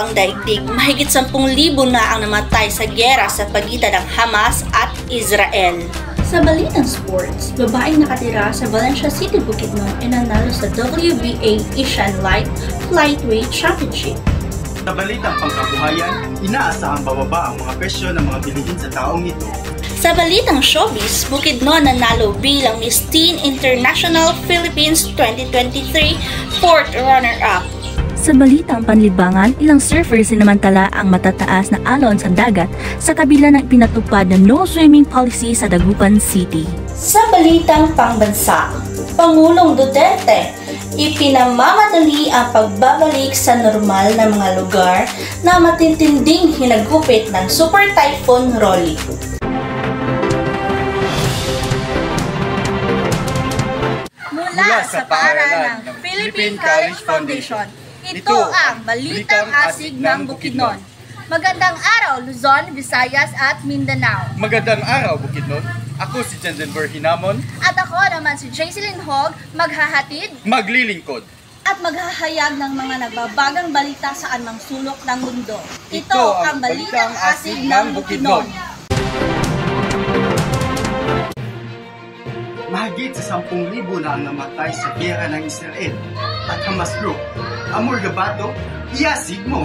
ang daigdig, mahigit 10,000 na ang namatay sa giyera sa pagitan ng Hamas at Israel. Sa balitang sports, babaeng nakatira sa Valencia City, Bukidnon ay nanalo sa WBA Asian Light Flyweight Championship. Sa balitang pangkabuhayan, inaasahang bababa ang mga presyo ng mga bilihin sa taong ito. Sa balitang showbiz, Bukidnon nanalo bilang Miss Teen International Philippines 2023 4th runner-up. Sa balitang panlibangan, ilang surfers sinamantala ang matataas na alon sa dagat sa kabila ng pinatupad na no swimming policy sa Dagupan City. Sa balitang pangbansa, Pangulong Duterte, ipinamamadali ang pagbabalik sa normal na mga lugar na matitinding hinagupit ng Super Typhoon Rolly. Mula sa paaralan ng Philippine College Foundation, ito ang Balitang Asig ng Bukidnon. Magandang araw, Luzon, Visayas at Mindanao. Magandang araw, Bukidnon. Ako si Jensenber Hinamon. At ako naman si Jaycelyn Hogg, maghahatid, maglilingkod, at maghahayag ng mga nagbabagang balita sa anumang sulok ng mundo. Ito ang Balitang Asig ng Bukidnon. Mahigit sa 10,000 na ang namatay sa giyera ng Israel at Hamas Group. Amor Gabato, iasig mo!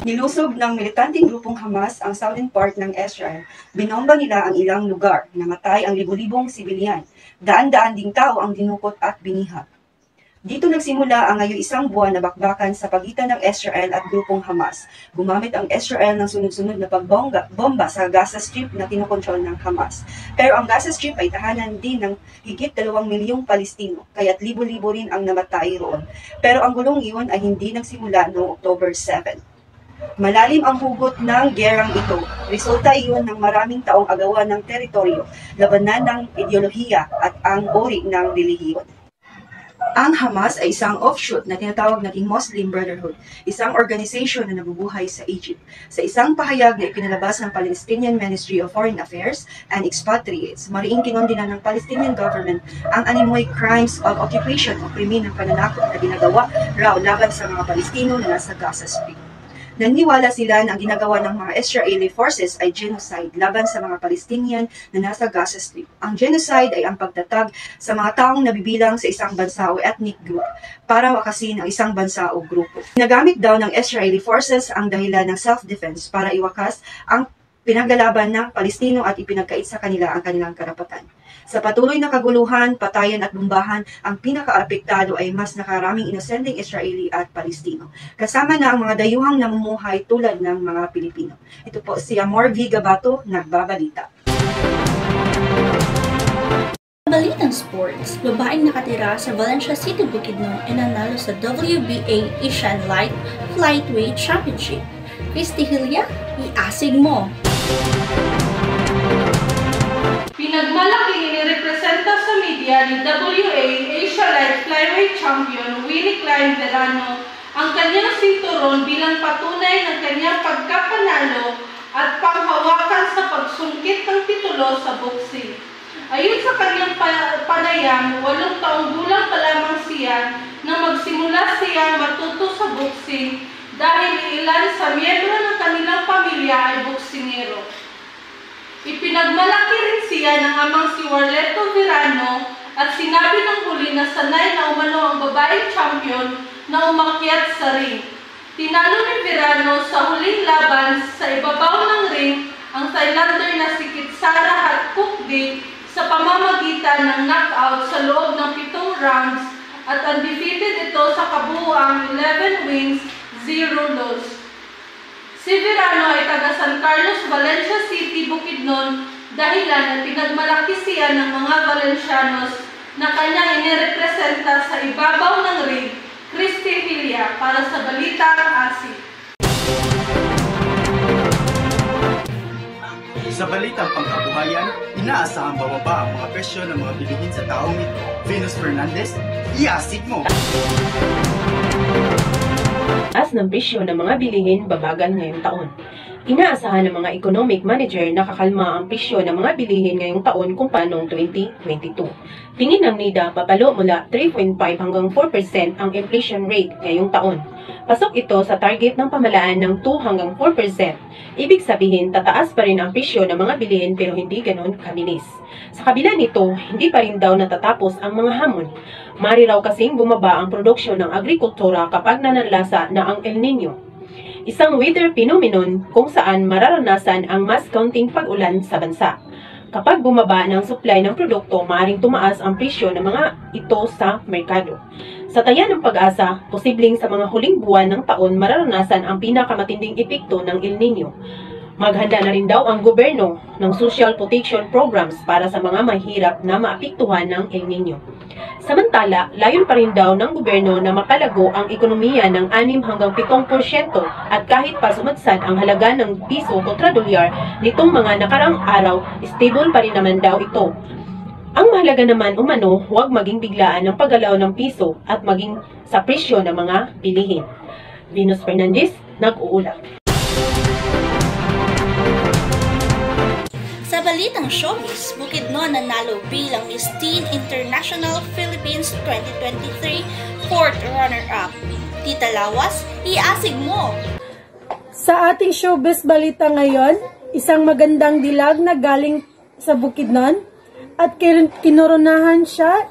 Nilusob ng militanteng grupong Hamas ang southern part ng Israel. Binomba nila ang ilang lugar. Namatay ang libu-libong sibilyan. Daan-daan ding tao ang dinukot at biniha. Dito nagsimula ang ngayon isang buwan na bakbakan sa pagitan ng Israel at grupong Hamas. Gumamit ang Israel ng sunod-sunod na pagbomba sa Gaza Strip na kinokontrol ng Hamas. Pero ang Gaza Strip ay tahanan din ng higit 2 milyong Palestino, kaya't libo-libo rin ang namatay roon. Pero ang gulong iyon ay hindi nagsimula noong October 7. Malalim ang hugot ng gerang ito. Resulta iyon ng maraming taong agawan ng teritoryo, labanan ng ideolohiya at ang uri ng relihiyon. Ang Hamas ay isang offshoot na tinatawag nating Muslim Brotherhood, isang organisasyon na nabubuhay sa Egypt. Sa isang pahayag na ipinalabas ng Palestinian Ministry of Foreign Affairs and Expatriates, mariing kinondina ng Palestinian government ang animoy crimes of occupation o krimen ng pananakot na ginagawa raw laban sa mga Palestino na nasa Gaza Strip. Naniniwala sila na ang ginagawa ng mga Israeli forces ay genocide laban sa mga Palestinian na nasa Gaza Strip. Ang genocide ay ang pagtatag sa mga taong nabibilang sa isang bansa o ethnic group para wakasin ang isang bansa o grupo. Nagamit daw ng Israeli forces ang dahilan ng self-defense para iwakas ang pinaglalaban ng Palestino at ipinagkait sa kanila ang kanilang karapatan. Sa patuloy na kaguluhan, patayan at bombahan, ang pinaka-apektado ay mas nakaraming inosenteng Israeli at Palestino. Kasama na ang mga dayuhang namumuhay tulad ng mga Pilipino. Ito po si Amor V. Gabato, nagbabalita. Balitang sports, babaeng nakatira sa Valencia City, Bukidnon ay nanalo sa WBA Asian Light Flyweight Championship. Christy Hilya, iasig mo! Pinagmalaki inirepresenta sa media ni WA Asia Light Flyweight Champion Winnie Klein Verano ang kanyang sinturon bilang patunay ng kanyang pagkapanalo at panghawakan sa pagsungkit ng titulo sa boxing. Ayon sa kanyang panayam, 8 taong gulang pa lamang siya nang magsimula siyang matuto sa boxing dahil ilan sa miyembro ng kanilang pamilya ay boksingero. Ipinagmalaki rin siya ng amang si Warleto Verano at sinabi ng huli na sanay na umano ang babaeng champion na umakyat sa ring. Tinalo ni Verano sa huling laban sa ibabaw ng ring ang Thailander na si Kitsara Hatpukdi sa pamamagitan ng knockout sa loob ng 7 rounds at undefeated ito sa kabuuang 11 wins, 0 loss. Si Verano ay taga San Carlos, Valencia City, Bukidnon, dahilan na pinagmalaki siya ng mga Valencianos na kanyang inirepresenta sa ibabaw ng ring. Christy Hilya para sa Balitang Asig. Sa balitang pangkabuhayan, inaasahang bababa ang mga presyo ng mga bilihin sa taong ito. Venus Fernandez, iasig mo! Taas ng presyo ng mga bilihin babagal ngayong taon. Inaasahan ng mga economic manager na kakalma ang presyo ng mga bilihin ngayong taon kumpara noong 2022. Tingin ng NIDA, papalo mula 3.5 hanggang 4% ang inflation rate ngayong taon. Pasok ito sa target ng pamalaan ng 2 hanggang 4%. Ibig sabihin, tataas pa rin ang presyo ng mga bilihin pero hindi ganon kabilis. Sa kabila nito, hindi pa rin daw natatapos ang mga hamon. Mari raw kasing bumaba ang produksyon ng agrikultura kapag nananlasa na ang El Nino. Isang weather phenomenon kung saan mararanasan ang mas kaunting pag-ulan sa bansa. Kapag bumaba ng supply ng produkto, maaaring tumaas ang presyo ng mga ito sa merkado. Sa taya ng Pag-asa, posibleng sa mga huling buwan ng taon mararanasan ang pinakamatinding epekto ng El Nino. Maghanda na rin daw ang gobyerno ng social protection programs para sa mga mahirap na maapektuhan ng El Nino. Samantala, layon pa rin daw ng gobyerno na mapalago ang ekonomiya ng 6 hanggang 7% at kahit pa sumadsad ang halaga ng piso kontra dolyar nitong mga nakarang araw, stable pa rin naman daw ito. Ang mahalaga naman umano, huwag maging biglaan ng paggalaw ng piso at maging sa presyo ng mga bilihin. Venus Fernandez, nag-uulat. Sa balitang showbiz, Bukidnon nanalo bilang Miss Teen International Philippines 2023 4th runner-up. Tita Lawas, iasig mo! Sa ating showbiz balita ngayon, isang magandang dilag na galing sa Bukidnon at kinoronahan siya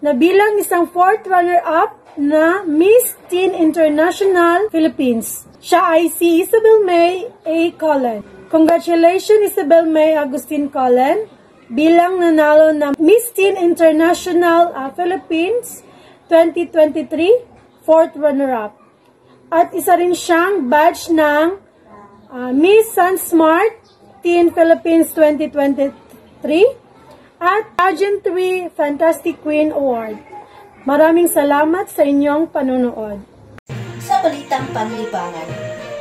na bilang isang 4th runner-up na Miss Teen International Philippines. Siya ay si Isabel May A. Collen. Congratulations Isabel May Agustin Collen bilang nanalo ng Miss Teen International Philippines 2023 4th runner-up. At isa rin siyang badge ng Miss Sun Smart Teen Philippines 2023 at Pageantry Fantastic Queen Award. Maraming salamat sa inyong panonood. Sa balitang panlibangan,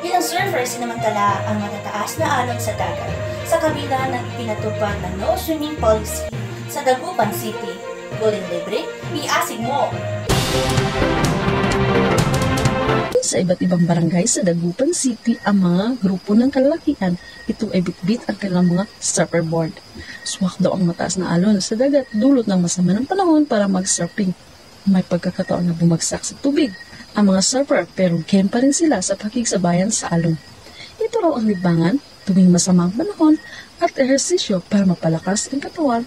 ilang surfers sinamantala ang matataas na alon sa dagat sa kabila ng pinatupad na no swimming policy sa Dagupan City. Golden Libre, iasig mo! Sa iba't ibang barangay sa Dagupan City ang mga grupo ng kalalakihan, ito ay bitbit ang kanilang mga surfboard. Swak daw ang mataas na alon sa dagat dulot ng masama ng panahon para mag-surfing. May pagkakataon na bumagsak sa tubig ang mga surfer pero game pa rin sila sa pakiksabayan sa alon. Ito raw ang libangan tuwing masamang panahon at ehersisyo para mapalakas ang katawan.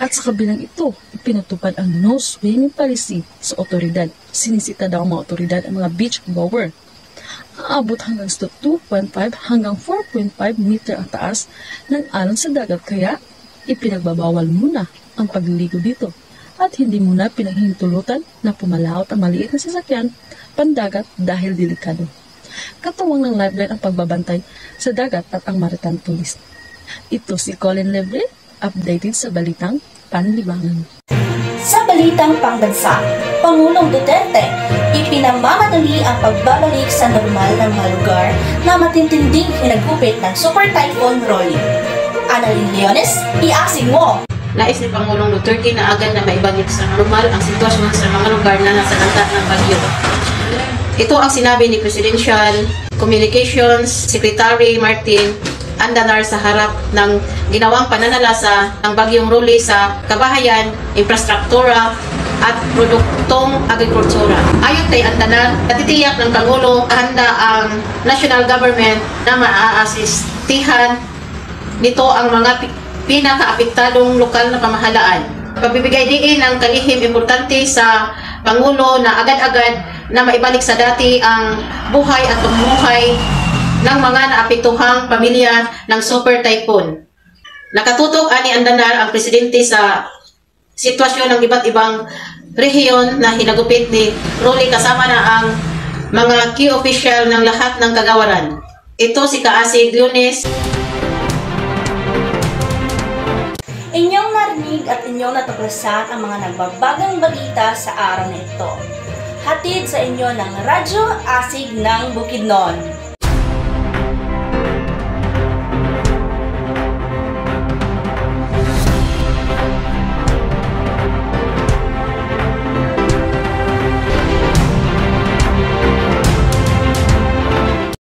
At sa kabilang ito, ipinatupad ang no swimming policy sa otoridad. Sinisita daw ang mga otoridad ang mga beach goer. Aabot hanggang 2.5 hanggang 4.5 meter ang taas ng alon sa dagat kaya ipinagbabawal muna ang pagliligo dito. At hindi muna pinaghintulutan na pumalaot ang maliit na sasakyan pandagat dahil delikado. Katuwang ng lifeline ang pagbabantay sa dagat at ang Maritime Police. Ito si Colin Lebre, updated sa balitang panlibangan. Sa balitang pangbansa, Pangulong Duterte, ipinamamadali ang pagbabalik sa normal ng mga lugar na matintinding hinagupit ng Super Typhoon Rolly. Annalyn Leones, iasig mo! Nais ni Pangulong Duterte na agad na maibalik sa normal ang sitwasyon sa mga lugar na nasa lanta ng bagyo. Ito ang sinabi ni Presidential Communications Secretary Martin Andanar sa harap ng ginawang pananalasa ng bagyong Rolly sa kabahayan, infrastruktura at produktong agrikultura. Ayon kay Andanar, natitiyak ng Pangulo handa ang national government na maaasistihan nito ang mga pinakaapektadong lokal na pamahalaan. Pagbibigay diin ng kalihim importante sa Pangulo na agad-agad na maibalik sa dati ang buhay at pamumuhay ng mga naapektuhang pamilya ng Super Typhoon. Nakatutok ani Andanar ang presidente sa sitwasyon ng iba't ibang rehiyon na hinagupit ni Rolly kasama na ang mga key official ng lahat ng kagawaran. Ito si Kaasig Lunes. Inyong narinig at inyong natuklasan ang mga nagbabagang balita sa araw na ito. Hatid sa inyo ng Radyo Asig ng Bukidnon.